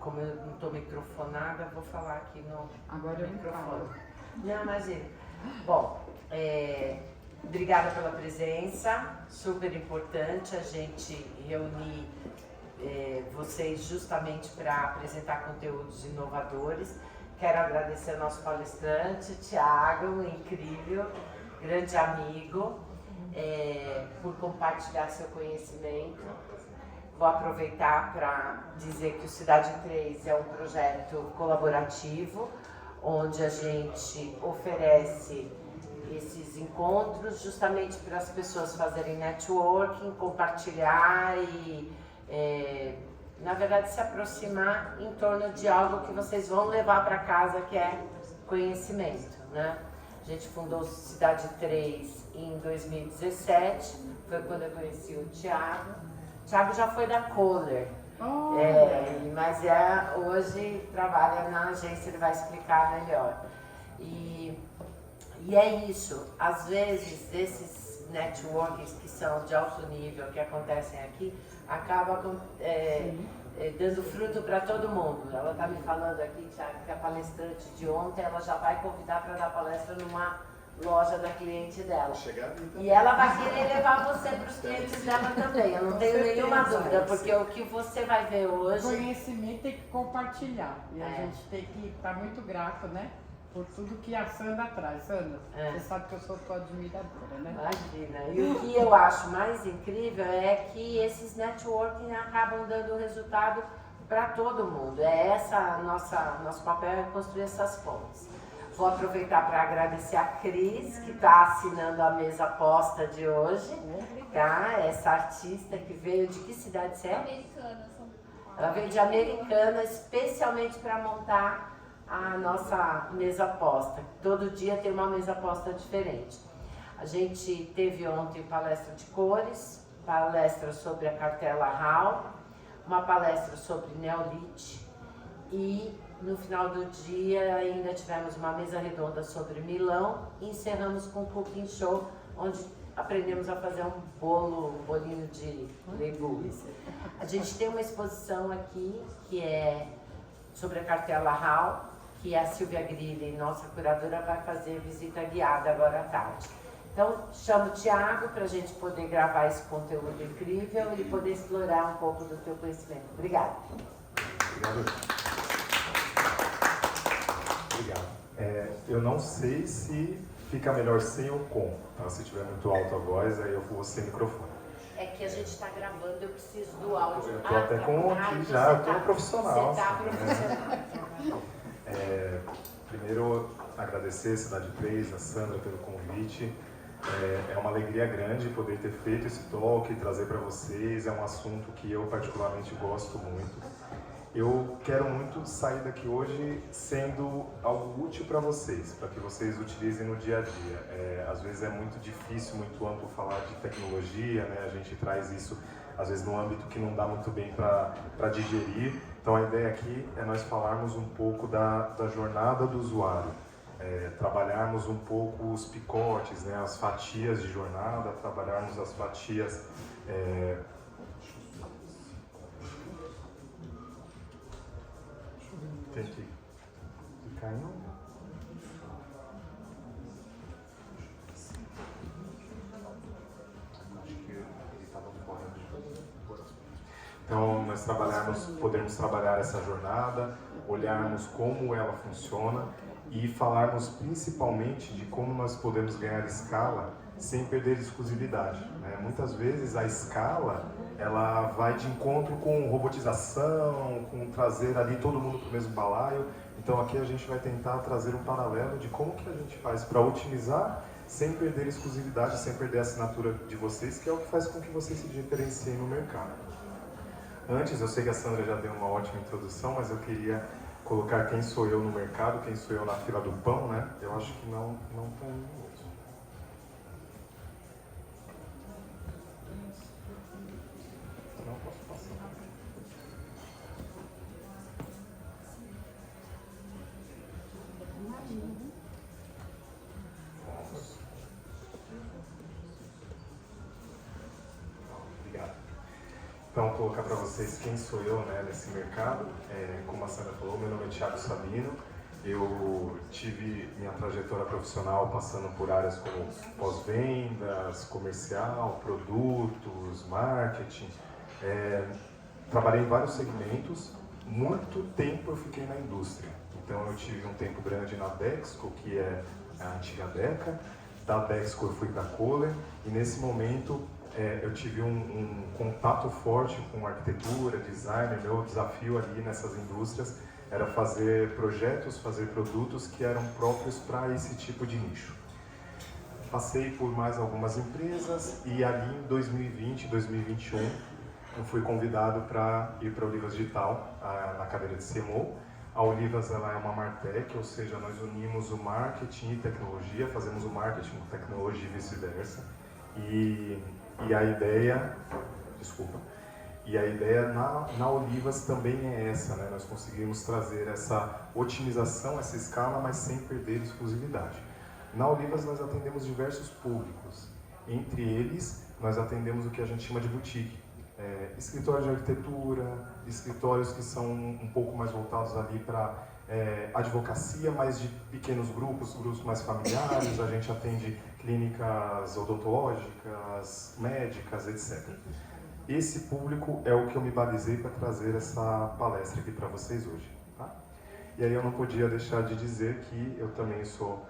como eu não estou microfonada, vou falar aqui no Agora microfone. Não, imagina. Bom, obrigada pela presença, super importante a gente reunir vocês justamente para apresentar conteúdos inovadores. Quero agradecer ao nosso palestrante, Thiago, incrível, grande amigo, por compartilhar seu conhecimento. Vou aproveitar para dizer que o Cidade 3 é um projeto colaborativo, onde a gente oferece esses encontros justamente para as pessoas fazerem networking, compartilhar e, na verdade, se aproximar em torno de algo que vocês vão levar para casa, que é conhecimento, né? A gente fundou Cidade 3 em 2017, foi quando eu conheci o Thiago. O Thiago já foi da Kohler, mas hoje trabalha na agência, ele vai explicar melhor. E é isso, às vezes esses networks que são de alto nível, que acontecem aqui, acabam dando fruto para todo mundo. Ela está me falando aqui, Thiago, que a palestrante de ontem, ela já vai convidar para dar palestra numa loja da cliente dela. E ela vai querer levar você para os clientes dela também, eu não tenho nenhuma dúvida, porque o que você vai ver hoje... O conhecimento tem que compartilhar, e a gente tem que estar muito grato, né? Por tudo que a Sandra traz. Sandra, você sabe que eu sou tua admiradora, né? Imagina. E o que eu acho mais incrível é que esses networking acabam dando resultado para todo mundo. Nosso papel é construir essas pontes. Vou aproveitar para agradecer a Cris, que está assinando a mesa posta de hoje. Tá? Essa artista que veio de que cidade você é? Americana. Ela veio de Americana especialmente para montar a nossa mesa posta. Todo dia tem uma mesa posta diferente. A gente teve ontem palestra de cores, palestra sobre a cartela HAL, uma palestra sobre neolite e no final do dia ainda tivemos uma mesa redonda sobre Milão e encerramos com um cooking show, onde aprendemos a fazer um bolinho de legumes. A gente tem uma exposição aqui que é sobre a cartela HAL, que a Silvia Grilli, nossa curadora, vai fazer visita guiada agora à tarde. Então, chamo o Thiago para a gente poder gravar esse conteúdo incrível e poder explorar um pouco do teu conhecimento. Obrigada. Obrigado. Eu não sei se fica melhor sem ou com, tá? Se tiver muito alta a voz, aí eu vou sem microfone. É que a gente está gravando, eu preciso do áudio. Eu estou até com aqui já, eu estou profissional. Você está profissional. Primeiro, agradecer a Cidade 3, a Sandra pelo convite. É uma alegria grande poder ter feito esse talk e trazer para vocês. É um assunto que eu particularmente gosto muito. Eu quero muito sair daqui hoje sendo algo útil para vocês, para que vocês utilizem no dia a dia. Às vezes é muito difícil, muito amplo falar de tecnologia, né? A gente traz isso, às vezes, num âmbito que não dá muito bem para digerir. Então a ideia aqui é nós falarmos um pouco da jornada do usuário, trabalharmos um pouco os picotes, né? As fatias de jornada, trabalharmos as fatias... Tem que ficar em... Acho que ele estava fora de... Então, nós podemos trabalhar essa jornada, olharmos como ela funciona e falarmos principalmente de como nós podemos ganhar escala sem perder exclusividade, né? Muitas vezes a escala ela vai de encontro com robotização, com trazer ali todo mundo para o mesmo balaio. Então aqui a gente vai tentar trazer um paralelo de como que a gente faz para otimizar sem perder exclusividade, sem perder a assinatura de vocês, que é o que faz com que vocês se diferenciem no mercado. Antes, eu sei que a Sandra já deu uma ótima introdução, mas eu queria colocar quem sou eu no mercado, quem sou eu na fila do pão, né? Eu acho que não tem muito. Não posso passar. Obrigado. Então, então colocar para vocês quem sou eu, né, nesse mercado. Como a Sandra falou, meu nome é Thiago Sabino. Eu tive minha trajetória profissional passando por áreas como pós-vendas, comercial, produtos, marketing. Trabalhei em vários segmentos. Muito tempo eu fiquei na indústria. Então eu tive um tempo grande na Dexco, que é a antiga Deca. Da Dexco eu fui para a Kohler e nesse momento eu tive um contato forte com arquitetura, design. Meu desafio ali nessas indústrias era fazer projetos, fazer produtos que eram próprios para esse tipo de nicho. Passei por mais algumas empresas e ali em 2020, 2021 eu fui convidado para ir para a Olivas Digital, na cadeira de CMO. A Olivas ela é uma Martech, ou seja, nós unimos o marketing e tecnologia, fazemos o marketing com tecnologia e vice-versa. E a ideia, na Olivas também é essa, né? Nós conseguimos trazer essa otimização, essa escala, mas sem perder exclusividade. Na Olivas nós atendemos diversos públicos, entre eles nós atendemos o que a gente chama de boutique. Escritórios de arquitetura, escritórios que são um pouco mais voltados ali para advocacia, mas de pequenos grupos mais familiares. A gente atende clínicas odontológicas, médicas, etc. Esse público é o que eu me balizei para trazer essa palestra aqui para vocês hoje. Tá? E aí eu não podia deixar de dizer que eu também sou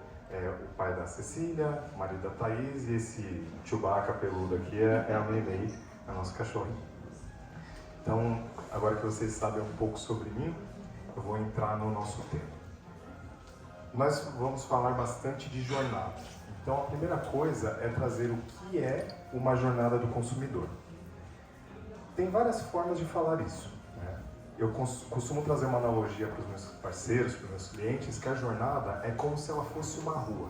o pai da Cecília, marido da Thaís, e esse Chewbacca peludo aqui é a Meimei, a nossa cachorrinha. Então, agora que vocês sabem um pouco sobre mim, eu vou entrar no nosso tema. Nós vamos falar bastante de jornada. Então, a primeira coisa é trazer o que é uma jornada do consumidor. Tem várias formas de falar isso, né? Eu costumo trazer uma analogia para os meus parceiros, para os meus clientes, que a jornada é como se ela fosse uma rua.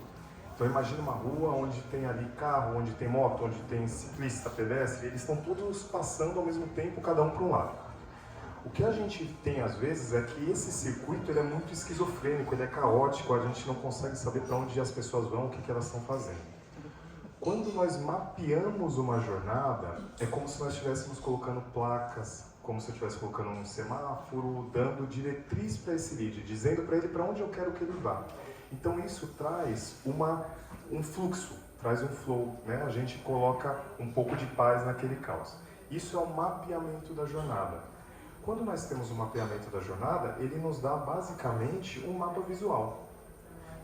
Então imagina uma rua onde tem ali carro, onde tem moto, onde tem ciclista, pedestre, eles estão todos passando ao mesmo tempo, cada um para um lado. O que a gente tem às vezes é que esse circuito ele é muito esquizofrênico, ele é caótico, a gente não consegue saber para onde as pessoas vão, o que elas estão fazendo. Quando nós mapeamos uma jornada, é como se nós estivéssemos colocando placas, como se eu estivesse colocando um semáforo, dando diretriz para esse lead, dizendo para ele para onde eu quero que ele vá. Então isso traz um fluxo, traz um flow, né? A gente coloca um pouco de paz naquele caos. Isso é o mapeamento da jornada. Quando nós temos o mapeamento da jornada, ele nos dá basicamente um mapa visual.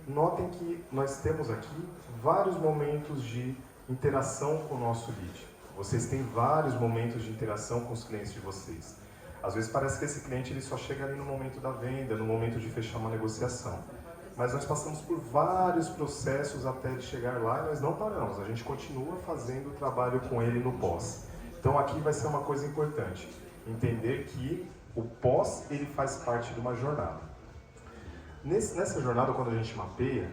Notem que nós temos aqui vários momentos de interação com o nosso lead. Vocês têm vários momentos de interação com os clientes de vocês. Às vezes parece que esse cliente ele só chega ali no momento da venda, no momento de fechar uma negociação. Mas nós passamos por vários processos até ele chegar lá e nós não paramos. A gente continua fazendo o trabalho com ele no pós. Então aqui vai ser uma coisa importante. Entender que o pós ele faz parte de uma jornada. Nessa jornada, quando a gente mapeia,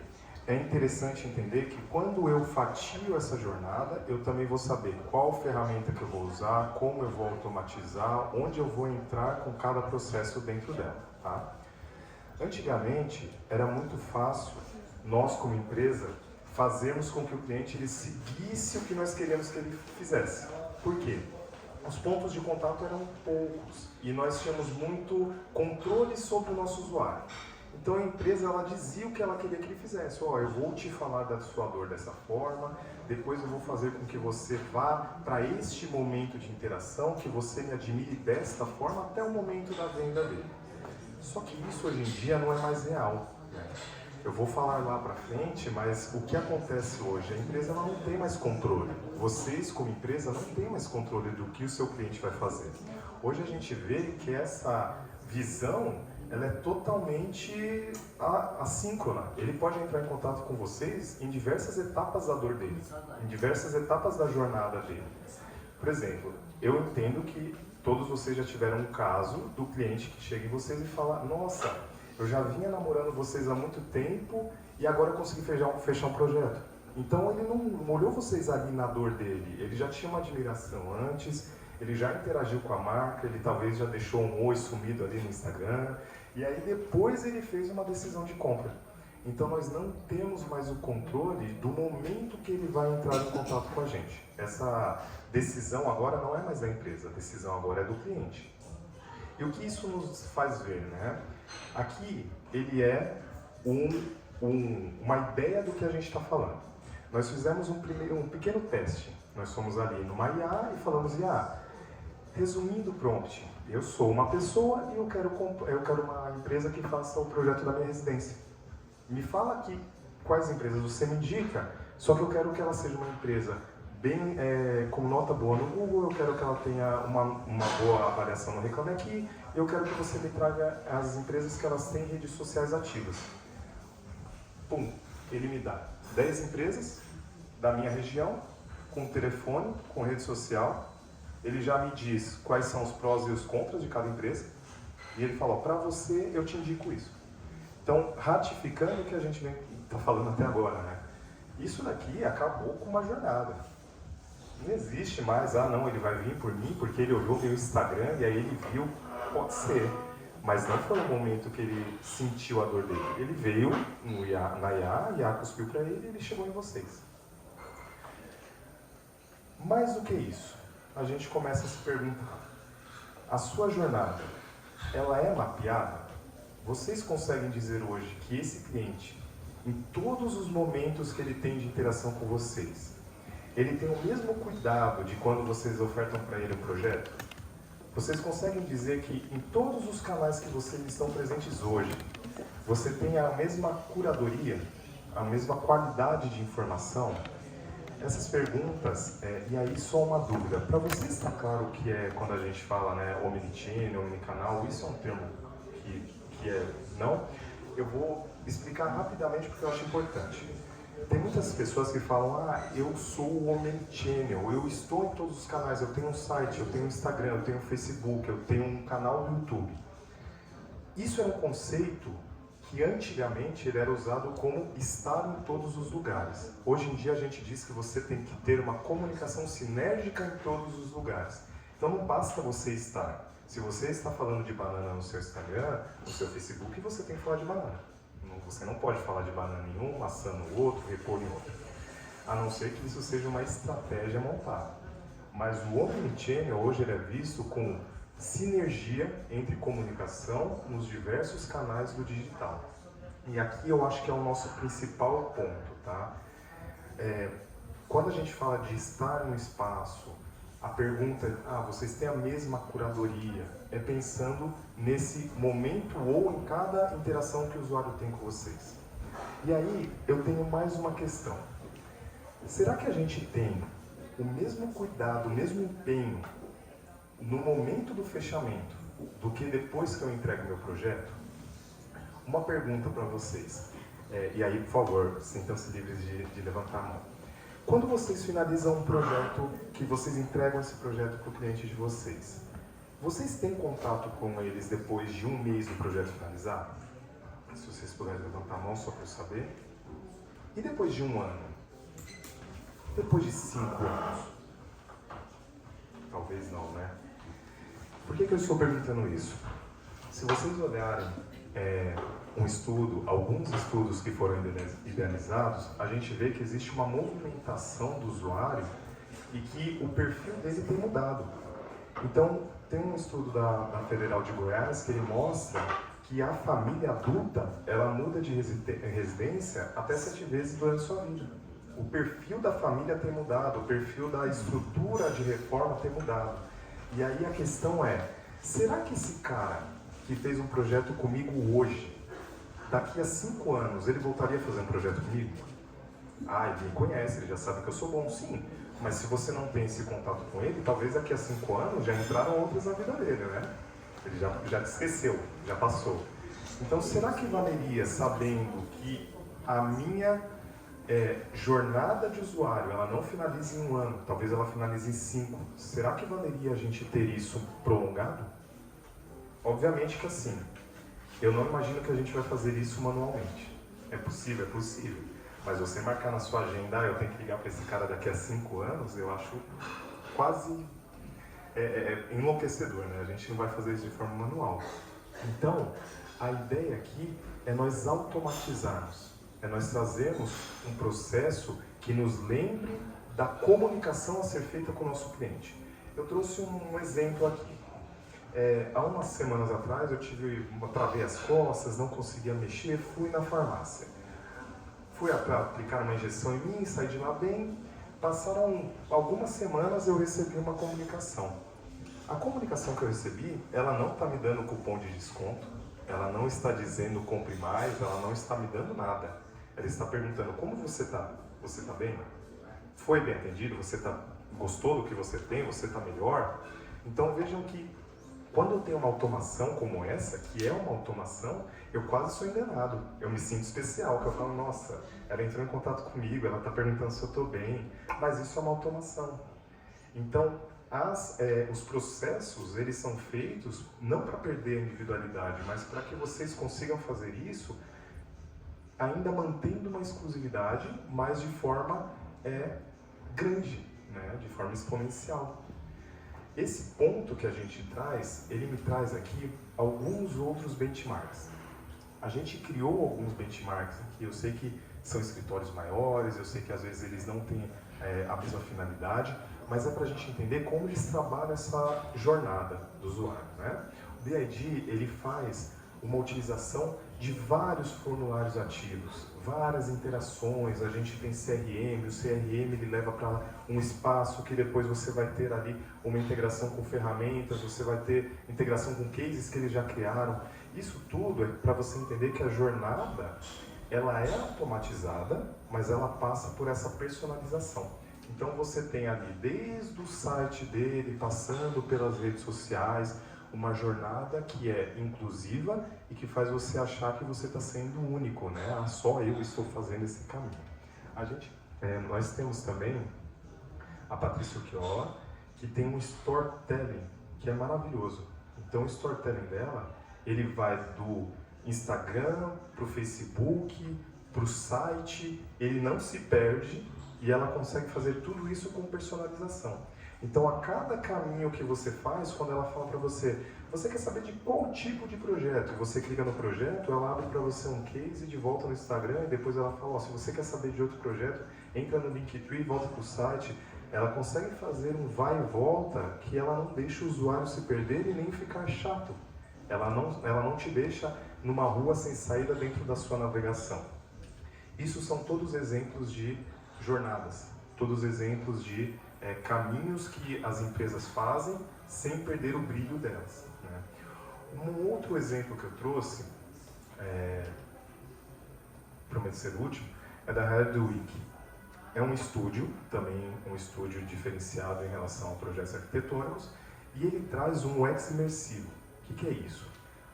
é interessante entender que quando eu fatio essa jornada, eu também vou saber qual ferramenta que eu vou usar, como eu vou automatizar, onde eu vou entrar com cada processo dentro dela. Tá? Antigamente, era muito fácil, nós como empresa, fazermos com que o cliente ele seguisse o que nós queríamos que ele fizesse. Por quê? Os pontos de contato eram poucos e nós tínhamos muito controle sobre o nosso usuário. Então a empresa ela dizia o que ela queria que ele fizesse. Eu vou te falar da sua dor dessa forma, depois eu vou fazer com que você vá para este momento de interação, que você me admire desta forma até o momento da venda dele. Só que isso hoje em dia não é mais real, né? Eu vou falar lá para frente, mas o que acontece hoje? A empresa ela não tem mais controle. Vocês, como empresa, não têm mais controle do que o seu cliente vai fazer. Hoje a gente vê que essa visão ela é totalmente assíncrona. Ele pode entrar em contato com vocês em diversas etapas da dor dele, em diversas etapas da jornada dele. Por exemplo, eu entendo que todos vocês já tiveram um caso do cliente que chega em vocês e fala: nossa, eu já vinha namorando vocês há muito tempo e agora eu consegui fechar um projeto. Então ele não olhou vocês ali na dor dele, ele já tinha uma admiração antes, ele já interagiu com a marca, ele talvez já deixou um oi sumido ali no Instagram, e aí depois ele fez uma decisão de compra. Então nós não temos mais o controle do momento que ele vai entrar em contato com a gente. Essa decisão agora não é mais da empresa, a decisão agora é do cliente. E o que isso nos faz ver, né? Aqui ele é uma ideia do que a gente está falando. Nós fizemos um pequeno teste. Nós fomos ali numa IA e falamos, IA, resumindo o prompt, eu sou uma pessoa e eu quero uma empresa que faça o projeto da minha residência. Me fala aqui quais empresas você me indica, só que eu quero que ela seja uma empresa bem com nota boa no Google, eu quero que ela tenha uma boa avaliação no Reclame Aqui, eu quero que você me traga as empresas que elas têm redes sociais ativas. Pum, ele me dá 10 empresas da minha região, com telefone, com rede social, ele já me diz quais são os prós e os contras de cada empresa, e ele fala, para você eu te indico isso. Então, ratificando o que a gente está falando até agora, né? Isso daqui acabou com uma jornada. Não existe mais, não, ele vai vir por mim porque ele olhou meu Instagram e aí ele viu, pode ser. Mas não foi o momento que ele sentiu a dor dele. Ele veio na IA, a IA cuspiu para ele e ele chegou em vocês. Mais do que isso, a gente começa a se perguntar, a sua jornada, ela é mapeada? Vocês conseguem dizer hoje que esse cliente, em todos os momentos que ele tem de interação com vocês, ele tem o mesmo cuidado de quando vocês ofertam para ele um projeto? Vocês conseguem dizer que em todos os canais que vocês estão presentes hoje, você tem a mesma curadoria, a mesma qualidade de informação? Essas perguntas, e aí só uma dúvida, para você está claro o que é quando a gente fala, né, omnichannel, omnicanal, isso é um termo que é, não? Eu vou explicar rapidamente porque eu acho importante. Tem muitas pessoas que falam, eu sou o omnichannel, eu estou em todos os canais, eu tenho um site, eu tenho um Instagram, eu tenho um Facebook, eu tenho um canal no YouTube. Isso é um conceito que antigamente ele era usado como estar em todos os lugares. Hoje em dia a gente diz que você tem que ter uma comunicação sinérgica em todos os lugares. Então não basta você estar. Se você está falando de banana no seu Instagram, no seu Facebook, você tem que falar de banana. Você não pode falar de banana em um, maçã no outro, repolho em outro. A não ser que isso seja uma estratégia montada. Mas o omnichannel hoje ele é visto com sinergia entre comunicação nos diversos canais do digital. E aqui eu acho que é o nosso principal ponto, tá? Quando a gente fala de estar no espaço, a pergunta é, vocês têm a mesma curadoria? É pensando nesse momento ou em cada interação que o usuário tem com vocês. E aí, eu tenho mais uma questão. Será que a gente tem o mesmo cuidado, o mesmo empenho no momento do fechamento do que depois que eu entrego meu projeto? Uma pergunta para vocês. E aí, por favor, sintam-se livres de levantar a mão. Quando vocês finalizam um projeto, que vocês entregam esse projeto para o cliente de vocês, vocês têm contato com eles depois de um mês do projeto finalizado? Se vocês puderem levantar a mão só para eu saber. E depois de um ano? Depois de 5 anos? Talvez não, né? Por que eu estou perguntando isso? Se vocês olharem um estudo, alguns estudos que foram idealizados, a gente vê que existe uma movimentação do usuário e que o perfil dele tem mudado. Então, tem um estudo da Federal de Goiás que ele mostra que a família adulta, ela muda de residência até 7 vezes durante a sua vida. O perfil da família tem mudado, o perfil da estrutura de reforma tem mudado. E aí a questão é, será que esse cara que fez um projeto comigo hoje, daqui a 5 anos, ele voltaria a fazer um projeto comigo? Ele me conhece, ele já sabe que eu sou bom, sim. Mas se você não tem esse contato com ele, talvez daqui a 5 anos já entraram outros na vida dele, né? Ele já te esqueceu, já passou. Então, será que valeria, sabendo que a minha jornada de usuário, ela não finaliza em 1 ano, talvez ela finalize em 5, será que valeria a gente ter isso prolongado? Obviamente que assim, eu não imagino que a gente vai fazer isso manualmente. É possível, é possível. Mas você marcar na sua agenda, eu tenho que ligar para esse cara daqui a 5 anos, eu acho quase enlouquecedor, né? A gente não vai fazer isso de forma manual. Então, a ideia aqui é nós automatizarmos. é nós trazermos um processo que nos lembre da comunicação a ser feita com o nosso cliente. Eu trouxe um exemplo aqui. Há umas semanas atrás eu travei as costas, não conseguia mexer, fui na farmácia. Fui para aplicar uma injeção em mim, saí de lá bem. Passaram algumas semanas, eu recebi uma comunicação. A comunicação que eu recebi, ela não está me dando cupom de desconto, ela não está dizendo compre mais, ela não está me dando nada. Ela está perguntando, como você está? Você está bem? Foi bem atendido? Você gostou do que você tem? Você está melhor? Então vejam que quando eu tenho uma automação como essa, que é uma automação, eu quase sou enganado. Eu me sinto especial, que eu falo, nossa, ela entrou em contato comigo, ela está perguntando se eu estou bem, mas isso é uma automação. Então, os processos, eles são feitos não para perder a individualidade, mas para que vocês consigam fazer isso ainda mantendo uma exclusividade, mas de forma grande, né? De forma exponencial. Esse ponto que a gente traz, ele me traz aqui alguns outros benchmarks. A gente criou alguns benchmarks aqui, eu sei que são escritórios maiores, eu sei que às vezes eles não têm a mesma finalidade, mas é para a gente entender como eles trabalham essa jornada do usuário, né? O BID, ele faz uma utilização de vários formulários ativos, várias interações, a gente tem CRM, o CRM ele leva para um espaço que depois você vai ter ali uma integração com ferramentas, você vai ter integração com cases que eles já criaram. Isso tudo é para você entender que a jornada, ela é automatizada, mas ela passa por essa personalização. Então você tem ali desde o site dele, passando pelas redes sociais, uma jornada que é inclusiva e que faz você achar que você está sendo único, né? Só eu estou fazendo esse caminho. Nós temos também a Patrícia Chiola, que tem um storytelling, que é maravilhoso. Então o storytelling dela, ele vai do Instagram para o Facebook, para o site, ele não se perde e ela consegue fazer tudo isso com personalização. Então, a cada caminho que você faz, quando ela fala para você, você quer saber de qual tipo de projeto? Você clica no projeto, ela abre para você um case de volta no Instagram e depois ela fala, se você quer saber de outro projeto, entra no Linktree, volta para o site. Ela consegue fazer um vai e volta que ela não deixa o usuário se perder e nem ficar chato. Ela não te deixa numa rua sem saída dentro da sua navegação. Isso são todos exemplos de jornadas, todos exemplos de caminhos que as empresas fazem sem perder o brilho delas, né? Um outro exemplo que eu trouxe, prometo ser o último, é da Hardwick. É um estúdio, também um estúdio diferenciado em relação a projetos arquitetônicos, e ele traz um UX imersivo. O que é isso?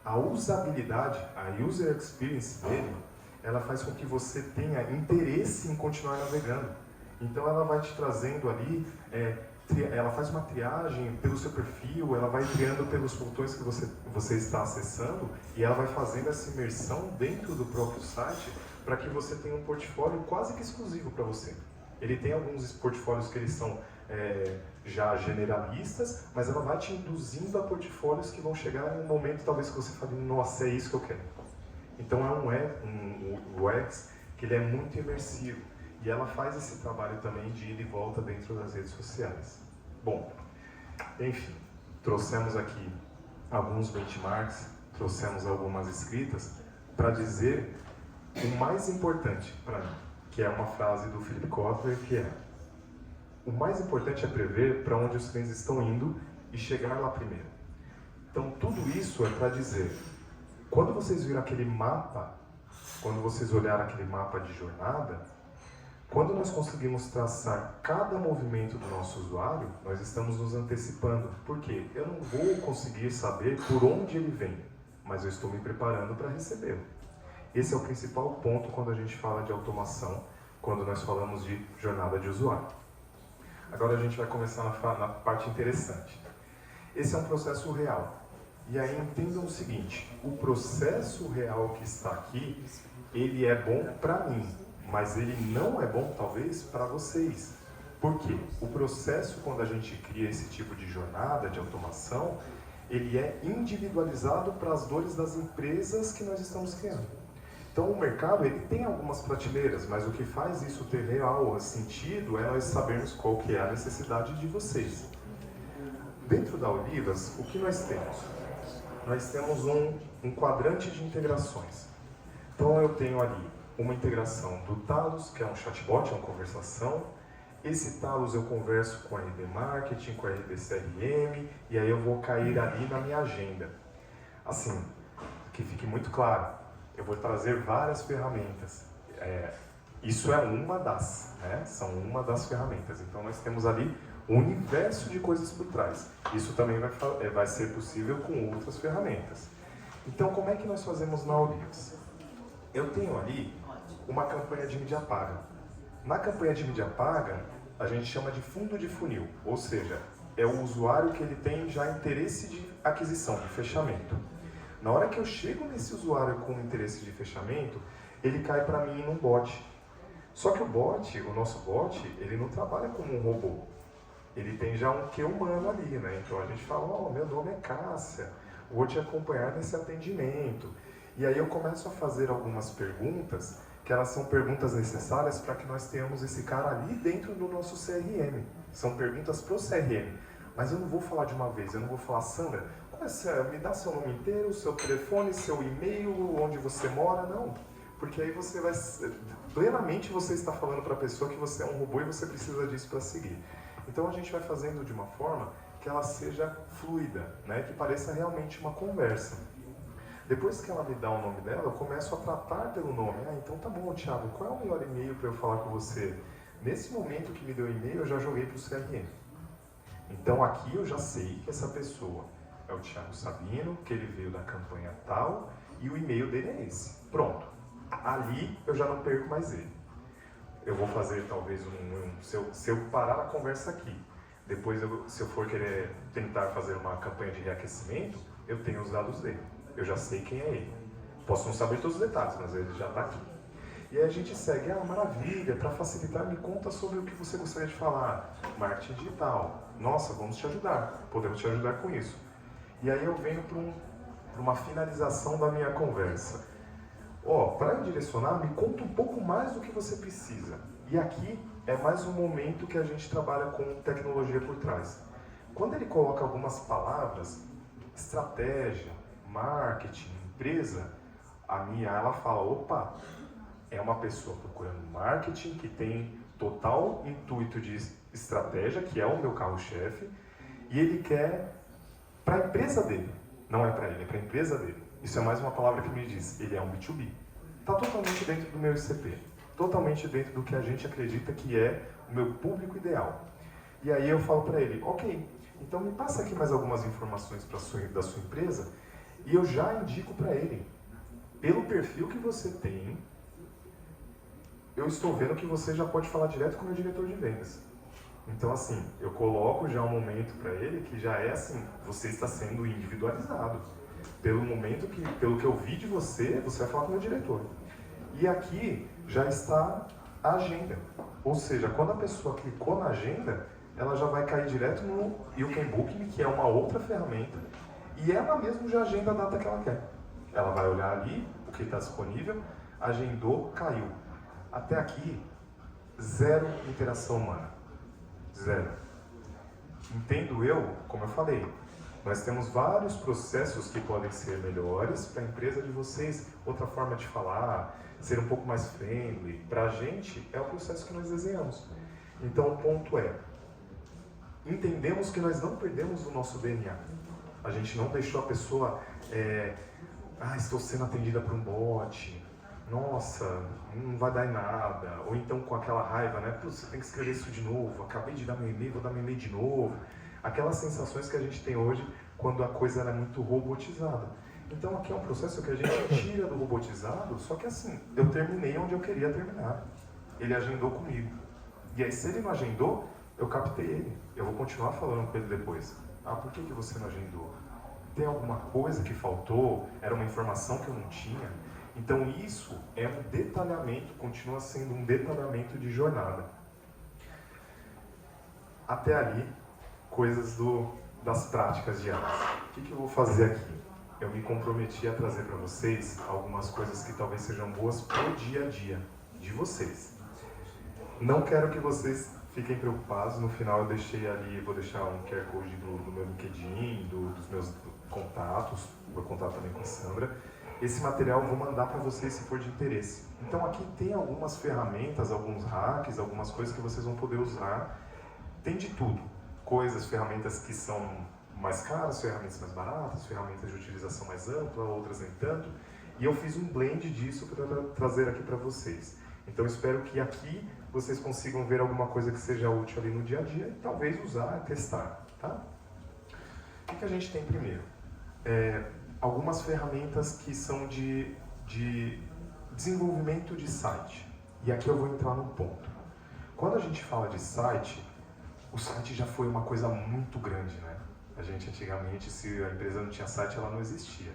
A usabilidade, a user experience dele, ela faz com que você tenha interesse em continuar navegando. Então ela vai te trazendo ali, ela faz uma triagem pelo seu perfil, ela vai criando pelos botões que você está acessando e ela vai fazendo essa imersão dentro do próprio site para que você tenha um portfólio quase que exclusivo para você. Ele tem alguns portfólios que eles são já generalistas, mas ela vai te induzindo a portfólios que vão chegar em um momento talvez que você fale, nossa, é isso que eu quero. Então é um UX que ele é muito imersivo. E ela faz esse trabalho também de ir e volta dentro das redes sociais. Bom, enfim, trouxemos aqui alguns benchmarks, trouxemos algumas escritas para dizer o mais importante para mim, que é uma frase do Philip Kotler, que é: o mais importante é prever para onde os clientes estão indo e chegar lá primeiro. Então tudo isso é para dizer, quando vocês viram aquele mapa, quando vocês olharam aquele mapa de jornada, quando nós conseguimos traçar cada movimento do nosso usuário, nós estamos nos antecipando. Por quê? Eu não vou conseguir saber por onde ele vem, mas eu estou me preparando para recebê-lo. Esse é o principal ponto quando a gente fala de automação, quando nós falamos de jornada de usuário. Agora a gente vai começar na parte interessante. Esse é um processo real. E aí entendam o seguinte, o processo real que está aqui, ele é bom para mim, mas ele não é bom, talvez, para vocês. Por quê? O processo, quando a gente cria esse tipo de jornada de automação, ele é individualizado para as dores das empresas que nós estamos criando. Então o mercado ele tem algumas prateleiras, mas o que faz isso ter real sentido é nós sabermos qual que é a necessidade de vocês. Dentro da Olivas, o que nós temos? Nós temos um quadrante de integrações. Então eu tenho ali uma integração do Talos, que é um chatbot, é uma conversação. Esse Talos eu converso com a RD Marketing, com a RD CRM, e aí eu vou cair ali na minha agenda. Assim, que fique muito claro, eu vou trazer várias ferramentas. Isso é uma das, né? São uma das ferramentas. Então nós temos ali um universo de coisas por trás. Isso também vai ser possível com outras ferramentas. Então como é que nós fazemos na Olivas? Eu tenho ali uma campanha de mídia paga. Na campanha de mídia paga, a gente chama de fundo de funil, ou seja, é o usuário que ele tem já interesse de aquisição, de fechamento. Na hora que eu chego nesse usuário com interesse de fechamento, ele cai para mim num bot. Só que o nosso bot, ele não trabalha como um robô. Ele tem já um quê humano ali, né? Então a gente fala, meu nome é Cássia, vou te acompanhar nesse atendimento. E aí eu começo a fazer algumas perguntas, que elas são perguntas necessárias para que nós tenhamos esse cara ali dentro do nosso CRM. São perguntas para o CRM. Mas eu não vou falar de uma vez, eu não vou falar, Sandra, me dá seu nome inteiro, seu telefone, seu e-mail, onde você mora, não. Porque aí você vai, plenamente você está falando para a pessoa que você é um robô e você precisa disso para seguir. Então a gente vai fazendo de uma forma que ela seja fluida, né? Que pareça realmente uma conversa. Depois que ela me dá o nome dela, eu começo a tratar pelo nome. Então tá bom, Thiago, qual é o melhor e-mail para eu falar com você? Nesse momento que me deu o e-mail, eu já joguei para o CRM. Então aqui eu já sei que essa pessoa é o Thiago Sabino, que ele veio da campanha tal, e o e-mail dele é esse. Pronto. Ali eu já não perco mais ele. Eu vou fazer talvez se eu parar a conversa aqui, depois se eu for querer tentar fazer uma campanha de reaquecimento, eu tenho os dados dele. Eu já sei quem é ele. Posso não saber todos os detalhes, mas ele já está aqui. E aí a gente segue, maravilha, para facilitar, me conta sobre o que você gostaria de falar. Marketing digital. Nossa, vamos te ajudar. Podemos te ajudar com isso. E aí eu venho para uma finalização da minha conversa. Para direcionar, me conta um pouco mais do que você precisa. E aqui é mais um momento que a gente trabalha com tecnologia por trás. Quando ele coloca algumas palavras, estratégia, marketing, empresa, a minha ela fala, opa, é uma pessoa procurando marketing que tem total intuito de estratégia, que é o meu carro-chefe, e ele quer para a empresa dele. Não é para ele, é para a empresa dele. Isso é mais uma palavra que me diz, ele é um B2B. Está totalmente dentro do meu ICP, totalmente dentro do que a gente acredita que é o meu público ideal. E aí eu falo para ele, ok, então me passa aqui mais algumas informações da sua empresa, e eu já indico para ele, pelo perfil que você tem, eu estou vendo que você já pode falar direto com o meu diretor de vendas. Então assim, eu coloco já um momento para ele que já é assim, você está sendo individualizado. Pelo que eu vi de você, você vai falar com o meu diretor. E aqui já está a agenda. Ou seja, quando a pessoa clicou na agenda, ela já vai cair direto no You Can Book Me, que é uma outra ferramenta, e ela mesmo já agenda a data que ela quer. Ela vai olhar ali, o que está disponível, agendou, caiu. Até aqui, zero interação humana. Zero. Entendo eu, como eu falei, nós temos vários processos que podem ser melhores para a empresa de vocês, outra forma de falar, ser um pouco mais friendly. Para a gente, é o processo que nós desenhamos. Então, o ponto é, entendemos que nós não perdemos o nosso DNA. A gente não deixou a pessoa, estou sendo atendida por um bot, nossa, não vai dar em nada. Ou então com aquela raiva, né? Você tem que escrever isso de novo, acabei de dar meu e-mail, vou dar meu e-mail de novo. Aquelas sensações que a gente tem hoje quando a coisa era muito robotizada. Então aqui é um processo que a gente tira do robotizado, só que assim, eu terminei onde eu queria terminar. Ele agendou comigo. E aí se ele não agendou, eu captei ele. Eu vou continuar falando com ele depois. Por que você não agendou? Tem alguma coisa que faltou? Era uma informação que eu não tinha? Então isso é um detalhamento, continua sendo um detalhamento de jornada. Até ali, coisas das práticas diárias. O que eu vou fazer aqui? eu me comprometi a trazer para vocês algumas coisas que talvez sejam boas pro dia a dia de vocês. Não quero que vocês fiquem preocupados, no final eu deixei ali, vou deixar um QR Code do meu LinkedIn, dos meus contatos, vou contar também com a Sandra. Esse material eu vou mandar para vocês se for de interesse. Então aqui tem algumas ferramentas, alguns hacks, algumas coisas que vocês vão poder usar. Tem de tudo. Coisas, ferramentas que são mais caras, ferramentas mais baratas, ferramentas de utilização mais ampla, outras nem tanto. E eu fiz um blend disso para trazer aqui para vocês. Então espero que aqui vocês consigam ver alguma coisa que seja útil ali no dia a dia e talvez usar e testar, tá? O que a gente tem primeiro? Algumas ferramentas que são de desenvolvimento de site. E aqui eu vou entrar num ponto. Quando a gente fala de site, o site já foi uma coisa muito grande, né? A gente antigamente, se a empresa não tinha site, ela não existia.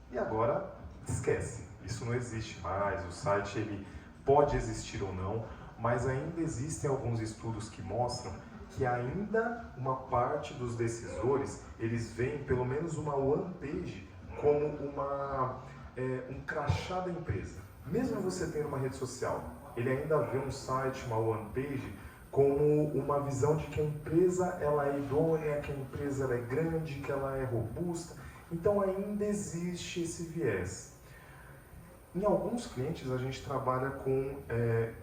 E agora, esquece. Isso não existe mais. O site, ele pode existir ou não, mas ainda existem alguns estudos que mostram que ainda uma parte dos decisores, eles veem pelo menos uma one page como um crachá da empresa. Mesmo você tendo uma rede social, ele ainda vê um site, uma one page, como uma visão de que a empresa ela é idônea, que a empresa ela é grande, que ela é robusta. Então ainda existe esse viés. Em alguns clientes a gente trabalha com,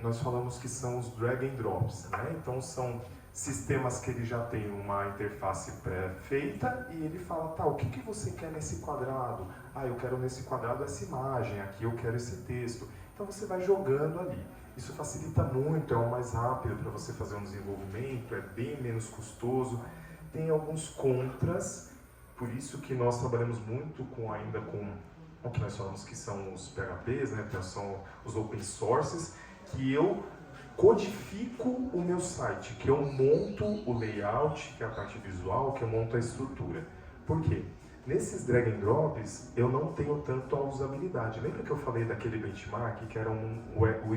nós falamos que são os drag and drops, né? Então são sistemas que ele já tem uma interface pré-feita e ele fala, tá, o que você quer nesse quadrado? Ah, eu quero nesse quadrado essa imagem, aqui eu quero esse texto. Então você vai jogando ali. Isso facilita muito, é o mais rápido para você fazer um desenvolvimento, é bem menos custoso. Tem alguns contras, por isso que nós trabalhamos muito ainda com o que nós falamos que são os PHPs, né, que são os open sources, que eu codifico o meu site, que eu monto o layout, que é a parte visual, que eu monto a estrutura. Por quê? Nesses drag and drops, eu não tenho tanto a usabilidade. Lembra que eu falei daquele benchmark, que era um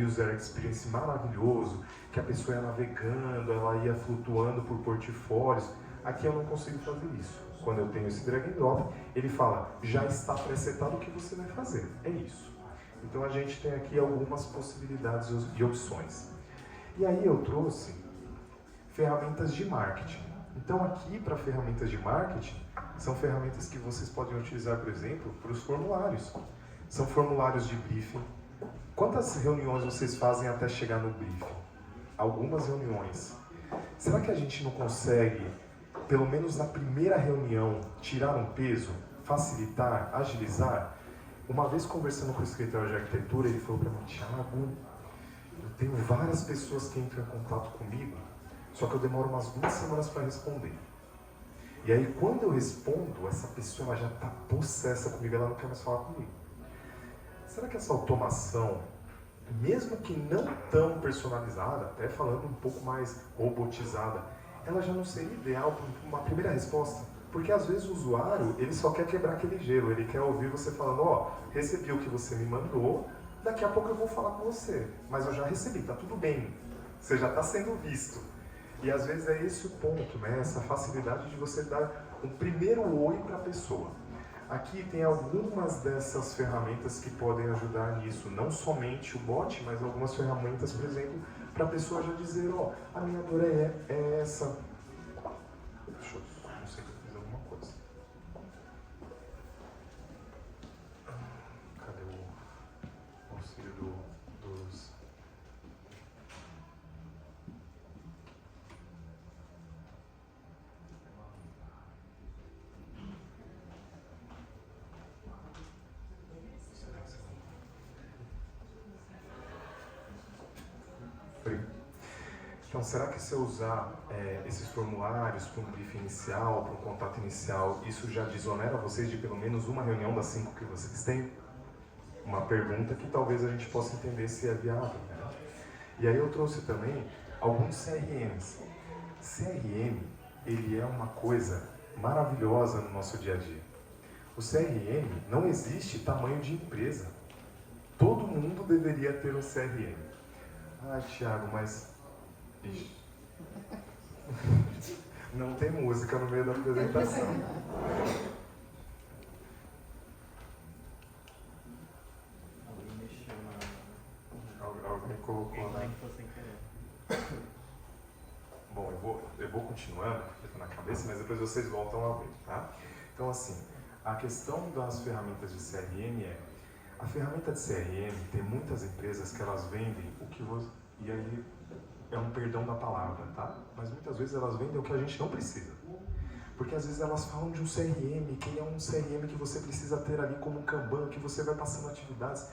user experience maravilhoso, que a pessoa ia navegando, ela ia flutuando por portfólios? Aqui eu não consigo fazer isso. Quando eu tenho esse drag and drop, ele fala, já está presetado o que você vai fazer. É isso. Então a gente tem aqui algumas possibilidades e opções. E aí eu trouxe ferramentas de marketing. Então aqui, para ferramentas de marketing, são ferramentas que vocês podem utilizar, por exemplo, para os formulários. São formulários de briefing. Quantas reuniões vocês fazem até chegar no briefing? Algumas reuniões. Será que a gente não consegue, pelo menos na primeira reunião, tirar um peso, facilitar, agilizar? Uma vez conversando com o escritório de arquitetura, ele falou para mim, Thiago, eu tenho várias pessoas que entram em contato comigo, só que eu demoro umas 2 semanas para responder. E aí, quando eu respondo, essa pessoa ela já está possessa comigo, ela não quer mais falar comigo. Será que essa automação, mesmo que não tão personalizada, até falando um pouco mais robotizada, ela já não seria ideal para uma primeira resposta? Porque às vezes o usuário, ele só quer quebrar aquele gelo, ele quer ouvir você falando, ó, recebi o que você me mandou, daqui a pouco eu vou falar com você, mas eu já recebi, tá tudo bem, você já está sendo visto. E às vezes é esse o ponto, né? Essa facilidade de você dar um primeiro oi para a pessoa. Aqui tem algumas dessas ferramentas que podem ajudar nisso, não somente o bot, mas algumas ferramentas, por exemplo, para a pessoa já dizer, ó, a minha dor é essa. Deixa eu, não sei se eu fiz alguma coisa. Cadê o auxílio dos... Então, será que se eu usar esses formulários para um briefing inicial, para um contato inicial, isso já desonera vocês de pelo menos uma reunião das 5 que vocês têm? Uma pergunta que talvez a gente possa entender se é viável, né? E aí eu trouxe também alguns CRMs. CRM, ele é uma coisa maravilhosa no nosso dia a dia. O CRM não existe tamanho de empresa. Todo mundo deveria ter um CRM. Ah, Thiago, mas... Não tem música no meio da apresentação. colocou, né? Bom, eu vou continuando, porque está na cabeça, mas depois vocês voltam a ver, tá? Então, assim, a questão das ferramentas de CRM a ferramenta de CRM, tem muitas empresas que elas vendem o que você... E aí, é um perdão da palavra, tá? Mas muitas vezes elas vendem o que a gente não precisa. Porque às vezes elas falam de um CRM, que é um CRM que você precisa ter ali como um Kanban, que você vai passando atividades.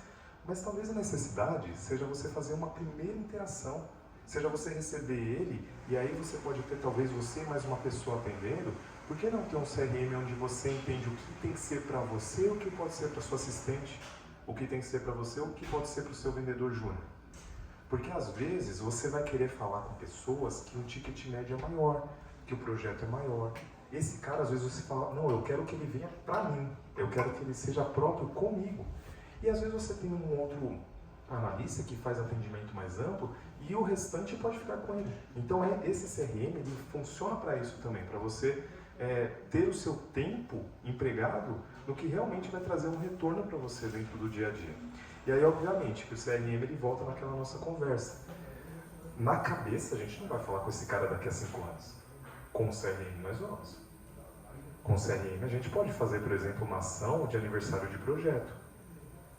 Mas talvez a necessidade seja você fazer uma primeira interação, seja você receber ele, e aí você pode ter talvez você e mais uma pessoa atendendo. Por que não ter um CRM onde você entende o que tem que ser para você, o que pode ser para sua assistente, o que tem que ser para você, o que pode ser para o seu vendedor júnior? Porque às vezes você vai querer falar com pessoas que o ticket médio é maior, que o projeto é maior. Esse cara, às vezes você fala, não, eu quero que ele venha para mim, eu quero que ele seja próprio comigo. E às vezes você tem um outro analista que faz atendimento mais amplo e o restante pode ficar com ele. Então esse CRM ele funciona para isso também, para você ter o seu tempo empregado no que realmente vai trazer um retorno para você dentro do dia a dia. E aí, obviamente, que o CRM ele volta naquela nossa conversa. Na cabeça, a gente não vai falar com esse cara daqui a 5 anos. Com o CRM, nós vamos. Com o CRM, a gente pode fazer, por exemplo, uma ação de aniversário de projeto.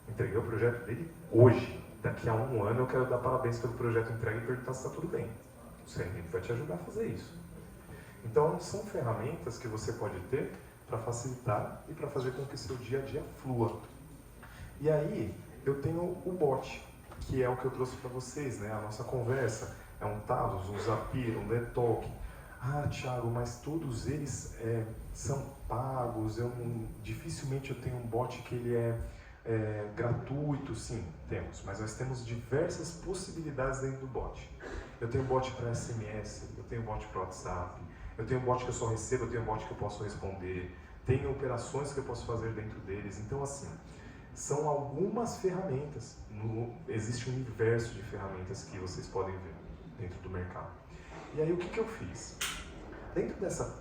Entreguei o projeto dele hoje. Daqui a 1 ano eu quero dar parabéns pelo projeto entregue e perguntar se está tudo bem. O CRM vai te ajudar a fazer isso. Então, são ferramentas que você pode ter para facilitar e para fazer com que seu dia a dia flua. E aí, eu tenho o bot, que é o que eu trouxe para vocês, né? A nossa conversa é um Talos, um Zapier, um Letalk. Ah, Thiago, mas todos eles são pagos, dificilmente eu tenho um bot que ele é gratuito. Sim, temos, mas nós temos diversas possibilidades dentro do bot. Eu tenho bot para SMS, eu tenho bot para WhatsApp, eu tenho bot que eu só recebo, eu tenho bot que eu posso responder, tenho operações que eu posso fazer dentro deles. Então, assim, são algumas ferramentas. Existe um universo de ferramentas que vocês podem ver dentro do mercado. E aí, o que eu fiz? Dentro dessas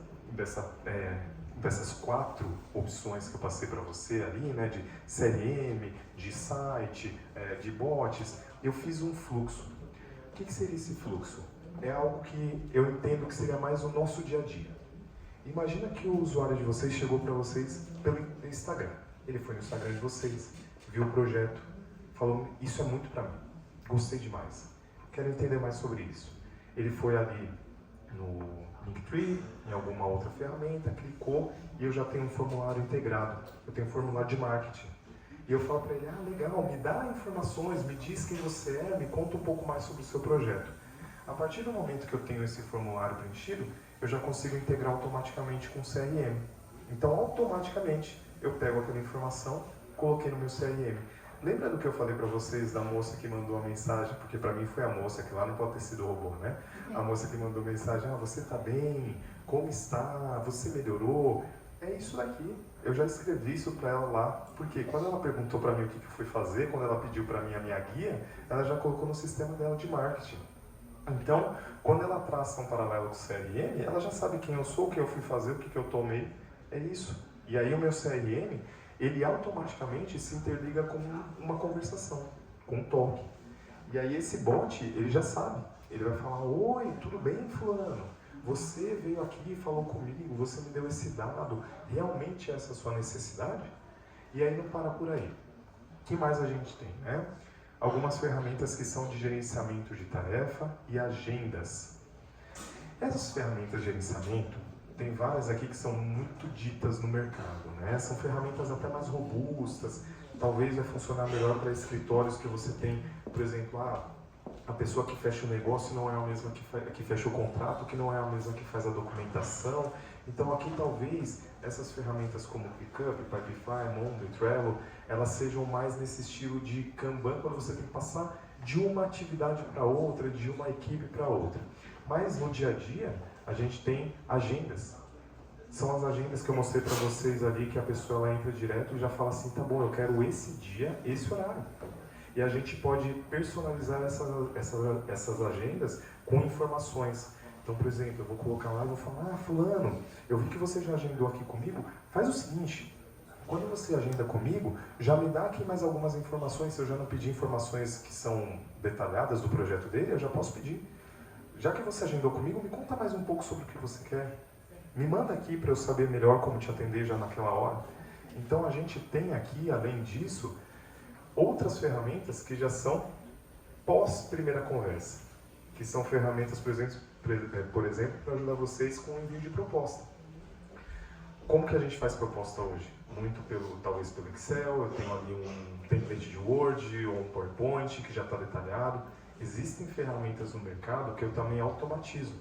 4 opções que eu passei para você ali, né, de CRM, de site, de bots, eu fiz um fluxo. O que seria esse fluxo? É algo que eu entendo que seria mais o nosso dia a dia. Imagina que o usuário de vocês chegou para vocês pelo Instagram. Ele foi no Instagram de vocês, viu o projeto, falou, isso é muito para mim, gostei demais, quero entender mais sobre isso. Ele foi ali no Linktree, em alguma outra ferramenta, clicou e eu já tenho um formulário integrado, eu tenho um formulário de marketing. E eu falo para ele, legal, me dá informações, me diz quem você é, me conta um pouco mais sobre o seu projeto. A partir do momento que eu tenho esse formulário preenchido, eu já consigo integrar automaticamente com o CRM. Então, automaticamente, eu pego aquela informação, coloquei no meu CRM. Lembra do que eu falei para vocês da moça que mandou a mensagem? Porque para mim foi a moça, que lá não pode ter sido o robô, né? A moça que mandou mensagem, você está bem? Como está? Você melhorou? É isso daqui. Eu já escrevi isso para ela lá, porque quando ela perguntou para mim o que eu fui fazer, quando ela pediu para mim a minha guia, ela já colocou no sistema dela de marketing. Então, quando ela traça um paralelo com o CRM, ela já sabe quem eu sou, o que eu fui fazer, o que eu tomei. É isso. E aí o meu CRM, ele automaticamente se interliga com uma conversação, com um toque. E aí esse bot, ele já sabe. Ele vai falar, oi, tudo bem, fulano? Você veio aqui e falou comigo, você me deu esse dado, realmente essa é a sua necessidade? E aí não para por aí. O que mais a gente tem, né? Algumas ferramentas que são de gerenciamento de tarefa e agendas. Essas ferramentas de gerenciamento, tem várias aqui que são muito ditas no mercado, né? São ferramentas até mais robustas, talvez vai funcionar melhor para escritórios que você tem, por exemplo, a pessoa que fecha o negócio não é a mesma que fecha o contrato, que não é a mesma que faz a documentação. Então aqui talvez essas ferramentas como Pickup, Pipefy, Monday, Trello, elas sejam mais nesse estilo de Kanban, quando você tem que passar de uma atividade para outra, de uma equipe para outra. Mas no dia a dia, a gente tem agendas. São as agendas que eu mostrei para vocês ali, que a pessoa ela entra direto e já fala assim, tá bom, eu quero esse dia, esse horário. E a gente pode personalizar essas agendas com informações. Então, por exemplo, eu vou colocar lá e vou falar, fulano, eu vi que você já agendou aqui comigo, faz o seguinte, Quando você agenda comigo, já me dá aqui mais algumas informações. Se eu já não pedi informações que são detalhadas do projeto dele, eu já posso pedir. Já que você agendou comigo, me conta mais um pouco sobre o que você quer. Me manda aqui para eu saber melhor como te atender já naquela hora. Então a gente tem aqui, além disso, outras ferramentas que já são pós-primeira conversa. Que são ferramentas, por exemplo, para ajudar vocês com o envio de proposta. Como que a gente faz proposta hoje? Muito talvez pelo Excel, eu tenho ali um template de Word ou um PowerPoint que já está detalhado. Existem ferramentas no mercado que eu também automatizo.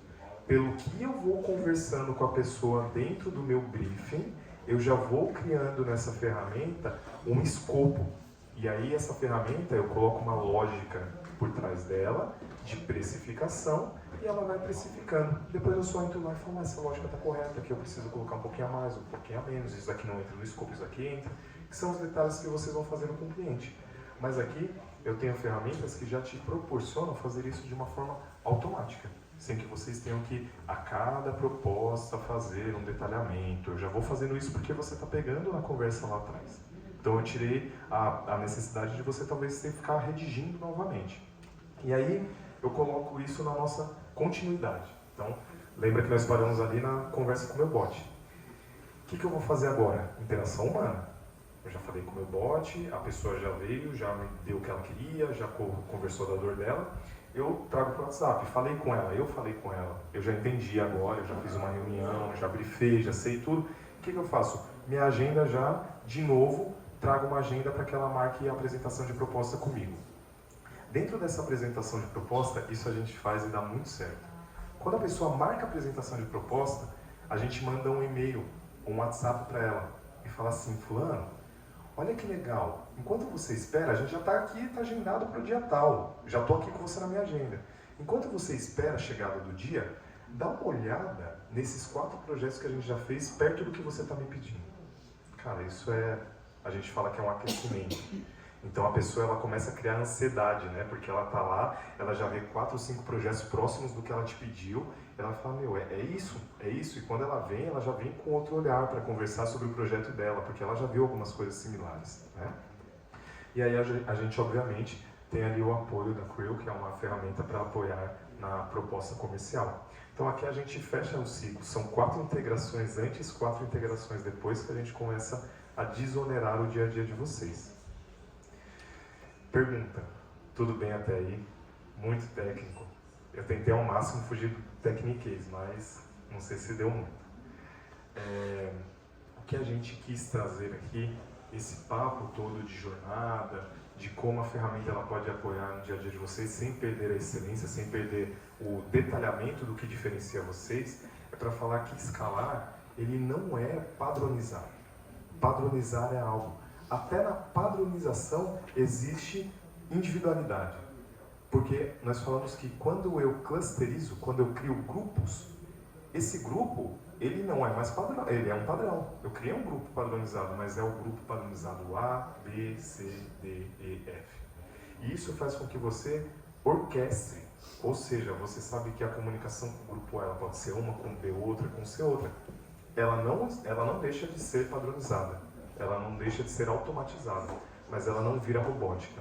Pelo que eu vou conversando com a pessoa dentro do meu briefing, eu já vou criando nessa ferramenta um escopo. E aí essa ferramenta eu coloco uma lógica por trás dela, de precificação, e ela vai precificando. Depois eu só entro lá e falo, essa lógica está correta, aqui eu preciso colocar um pouquinho a mais, um pouquinho a menos, isso aqui não entra no escopo, isso aqui entra, que são os detalhes que vocês vão fazendo com o cliente. Mas aqui eu tenho ferramentas que já te proporcionam fazer isso de uma forma automática, sem que vocês tenham que, a cada proposta, fazer um detalhamento. Eu já vou fazendo isso porque você está pegando na conversa lá atrás. Então eu tirei a necessidade de você talvez ter que ficar redigindo novamente. E aí eu coloco isso na nossa continuidade. Então, lembra que nós paramos ali na conversa com o meu bot. O que eu vou fazer agora? Interação humana. Eu já falei com o meu bot, a pessoa já veio, já me deu o que ela queria, já conversou da dor dela. Eu trago para o WhatsApp, falei com ela, eu já entendi agora, eu já fiz uma reunião, já briefei, já sei tudo. O que eu faço? Minha agenda já, de novo, trago uma agenda para que ela marque a apresentação de proposta comigo. Dentro dessa apresentação de proposta, isso a gente faz e dá muito certo. Quando a pessoa marca a apresentação de proposta, a gente manda um e-mail, um WhatsApp para ela e fala assim, fulano, olha que legal, enquanto você espera, a gente já está aqui, está agendado para o dia tal, já estou aqui com você na minha agenda. Enquanto você espera a chegada do dia, dá uma olhada nesses 4 projetos que a gente já fez perto do que você está me pedindo. Cara, isso a gente fala que é um aquecimento. Então a pessoa ela começa a criar ansiedade, né? Porque ela tá lá, ela já vê 4 ou 5 projetos próximos do que ela te pediu, ela fala, meu, é isso. E quando ela já vem com outro olhar para conversar sobre o projeto dela, porque ela já viu algumas coisas similares, né? E aí a gente obviamente tem ali o apoio da Creo, que é uma ferramenta para apoiar na proposta comercial. Então aqui a gente fecha o ciclo, são 4 integrações antes, 4 integrações depois que a gente começa a desonerar o dia a dia de vocês. Pergunta, tudo bem até aí? Muito técnico. Eu tentei ao máximo fugir do techniquez, mas não sei se deu muito. O que a gente quis trazer aqui, esse papo todo de jornada, de como a ferramenta ela pode apoiar no dia a dia de vocês, sem perder a excelência, sem perder o detalhamento do que diferencia vocês, é para falar que escalar, ele não é padronizar. Padronizar é algo. Até na padronização existe individualidade. Porque nós falamos que quando eu clusterizo, quando eu crio grupos, esse grupo, ele não é mais padrão, ele é um padrão. Eu criei um grupo padronizado, mas é o grupo padronizado A, B, C, D, E, F. E isso faz com que você orquestre, ou seja, você sabe que a comunicação com o grupo A ela pode ser uma com B outra, com C outra. Ela não deixa de ser padronizada. Ela não deixa de ser automatizada, mas ela não vira robótica.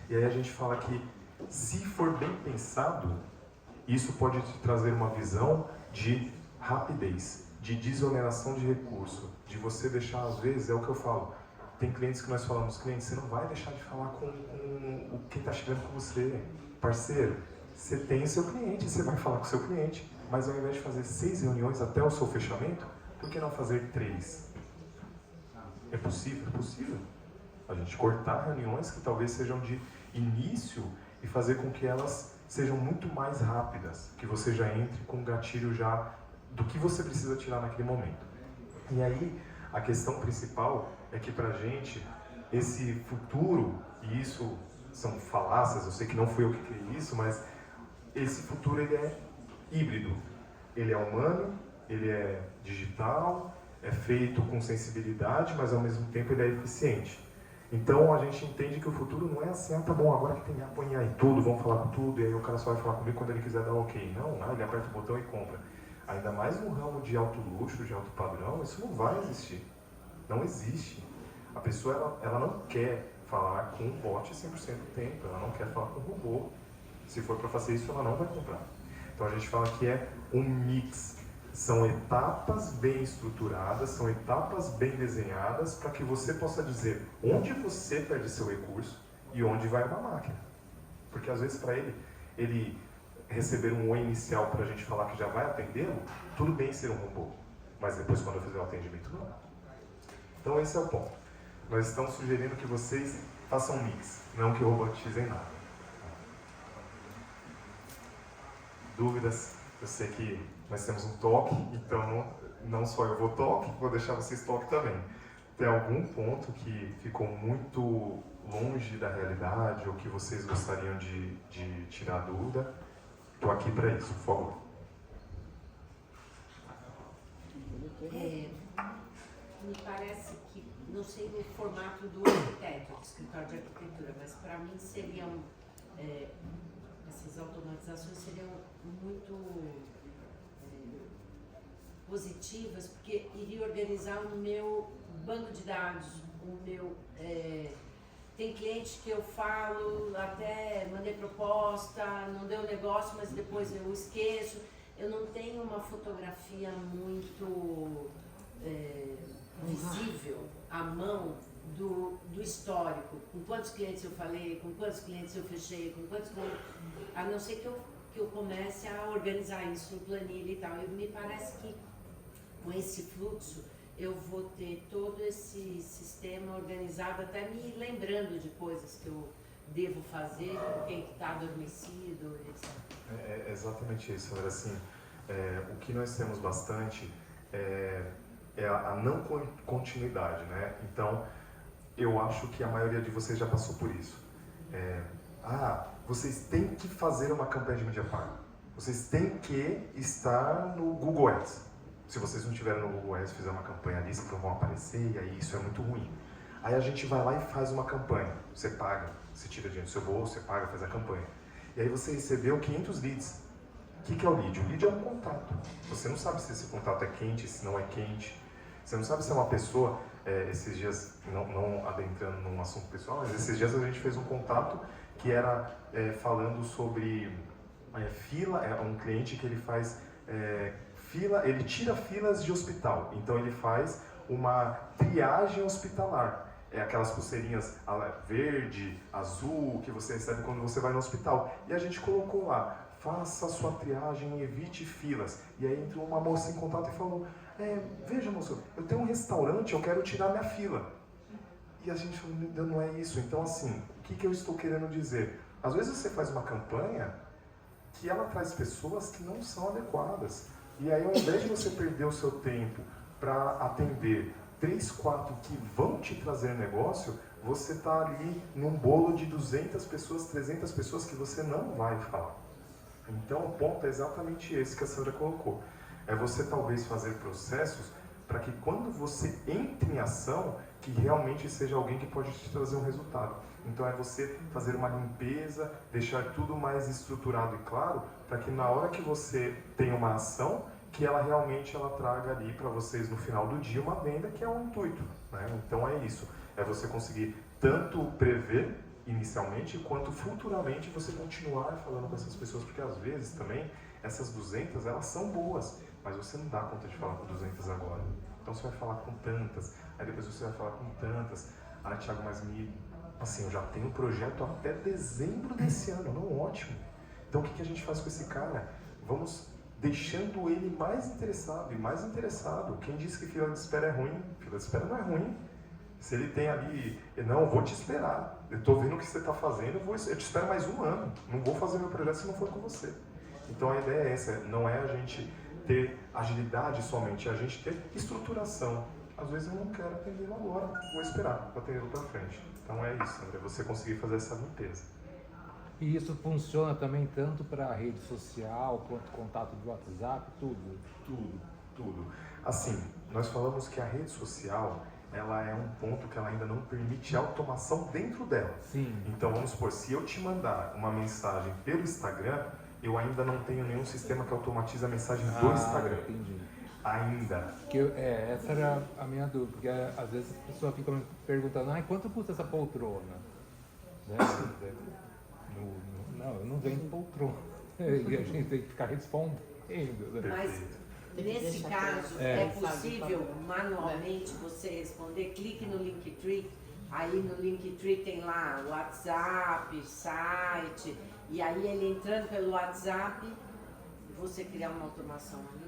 E aí a gente fala que, se for bem pensado, isso pode te trazer uma visão de rapidez, de desoneração de recurso, de você deixar, às vezes, é o que eu falo, tem clientes que nós falamos, cliente, você não vai deixar de falar com quem está chegando com você, parceiro, você tem o seu cliente, você vai falar com o seu cliente, mas ao invés de fazer 6 reuniões até o seu fechamento, por que não fazer 3? É possível? É possível. A gente cortar reuniões que talvez sejam de início e fazer com que elas sejam muito mais rápidas, que você já entre com um gatilho já do que você precisa tirar naquele momento. E aí, a questão principal é que pra gente, esse futuro, e isso são falácias, eu sei que não fui eu que criei isso, mas esse futuro ele é híbrido. Ele é humano, ele é digital, é feito com sensibilidade, mas ao mesmo tempo ele é eficiente. Então a gente entende que o futuro não é assim, tá bom, agora que tem a põe aí tudo, vamos falar com tudo, e aí o cara só vai falar comigo quando ele quiser dar ok. Não, ele aperta o botão e compra. Ainda mais no ramo de alto luxo, de alto padrão, isso não vai existir. Não existe. A pessoa, ela não quer falar com um bot 100% do tempo, ela não quer falar com um robô. Se for para fazer isso, ela não vai comprar. Então a gente fala que é um mix. São etapas bem estruturadas, são etapas bem desenhadas para que você possa dizer onde você perde seu recurso e onde vai uma máquina. Porque às vezes para ele receber um oi inicial para a gente falar que já vai atendê-lo, tudo bem ser um robô. Mas depois quando eu fizer o atendimento, não. Então esse é o ponto. Nós estamos sugerindo que vocês façam um mix, não que robotizem nada. Dúvidas? Eu sei que nós temos um toque, então não só eu vou toque, vou deixar vocês toque também. Tem algum ponto que ficou muito longe da realidade ou que vocês gostariam de tirar dúvida? Estou aqui para isso, por favor. Me parece que, não sei o formato do arquiteto, do escritório de arquitetura, mas para mim seriam, essas automatizações seriam muito positivas, porque iria organizar o meu banco de dados, o meu... tem clientes que eu falo, até mandei proposta, não deu negócio, mas depois eu esqueço. Eu não tenho uma fotografia muito visível à mão do histórico, com quantos clientes eu falei, com quantos clientes eu fechei, com quantos clientes, a não ser que eu comece a organizar isso em planilha e tal. E me parece que com esse fluxo eu vou ter todo esse sistema organizado, até me lembrando de coisas que eu devo fazer, com quem está adormecido, etc. É exatamente isso, Sandra. Assim, o que nós temos bastante é a não continuidade, né? Então, eu acho que a maioria de vocês já passou por isso. Vocês têm que fazer uma campanha de mídia paga. Vocês têm que estar no Google Ads. Se vocês não estiverem no Google Ads, fizer uma campanha ali, vocês não vão aparecer, e aí isso é muito ruim. Aí a gente vai lá e faz uma campanha. Você paga, você tira dinheiro do seu bolso, você paga, faz a campanha. E aí você recebeu 500 leads. O que é o lead? O lead é um contato. Você não sabe se esse contato é quente, se não é quente. Você não sabe se é uma pessoa, esses dias, não adentrando num assunto pessoal, mas esses dias a gente fez um contato que era falando sobre fila, um cliente que ele faz fila, ele tira filas de hospital, então ele faz uma triagem hospitalar. Aquelas pulseirinhas verde, azul, que você recebe quando você vai no hospital. E a gente colocou lá, faça a sua triagem, evite filas. E aí entrou uma moça em contato e falou, veja moço, eu tenho um restaurante, eu quero tirar minha fila. E a gente falou, não é isso. Então assim, o que eu estou querendo dizer? Às vezes você faz uma campanha que ela traz pessoas que não são adequadas. E aí ao invés de você perder o seu tempo para atender 3, 4 que vão te trazer negócio, você está ali num bolo de 200 pessoas, 300 pessoas que você não vai falar. Então o ponto é exatamente esse que a Sandra colocou. É você talvez fazer processos para que quando você entre em ação, que realmente seja alguém que pode te trazer um resultado. Então é você fazer uma limpeza, deixar tudo mais estruturado e claro, para que na hora que você tem uma ação, que ela realmente traga ali para vocês no final do dia uma venda, que é o intuito, né? Então é isso, é você conseguir tanto prever inicialmente, quanto futuramente você continuar falando com essas pessoas, porque às vezes também essas 200, elas são boas, mas você não dá conta de falar com 200 agora. Então você vai falar com tantas, aí depois você vai falar com tantas. Thiago, mas assim, eu já tenho um projeto até dezembro desse ano, não, ótimo. Então o que a gente faz com esse cara? Vamos deixando ele mais interessado e mais interessado. Quem disse que fila de espera é ruim? Fila de espera não é ruim. Se ele tem ali, não, eu vou te esperar, eu estou vendo o que você está fazendo, eu te espero mais um ano, não vou fazer meu projeto se não for com você. Então a ideia é essa, não é a gente ter agilidade somente, é a gente ter estruturação. Às vezes eu não quero atendê-lo agora, vou esperar para atendê-lo para frente. Então é isso, André, você conseguir fazer essa limpeza. E isso funciona também tanto para a rede social, quanto contato de WhatsApp, tudo? Tudo. Assim, nós falamos que a rede social, ela é um ponto que ela ainda não permite automação dentro dela. Sim. Então vamos supor, se eu te mandar uma mensagem pelo Instagram, eu ainda não tenho nenhum sistema que automatize a mensagem do Instagram. Entendi. Ainda. Essa era a minha dúvida, porque às vezes a pessoa fica me perguntando, quanto custa essa poltrona? Né? Não, eu não vendo poltrona. E a gente tem que ficar respondendo. Né? Mas nesse caso, é possível manualmente você responder? Clique no Linktree, aí no Linktree tem lá WhatsApp, site, e aí ele entrando pelo WhatsApp, você criar uma automação ali.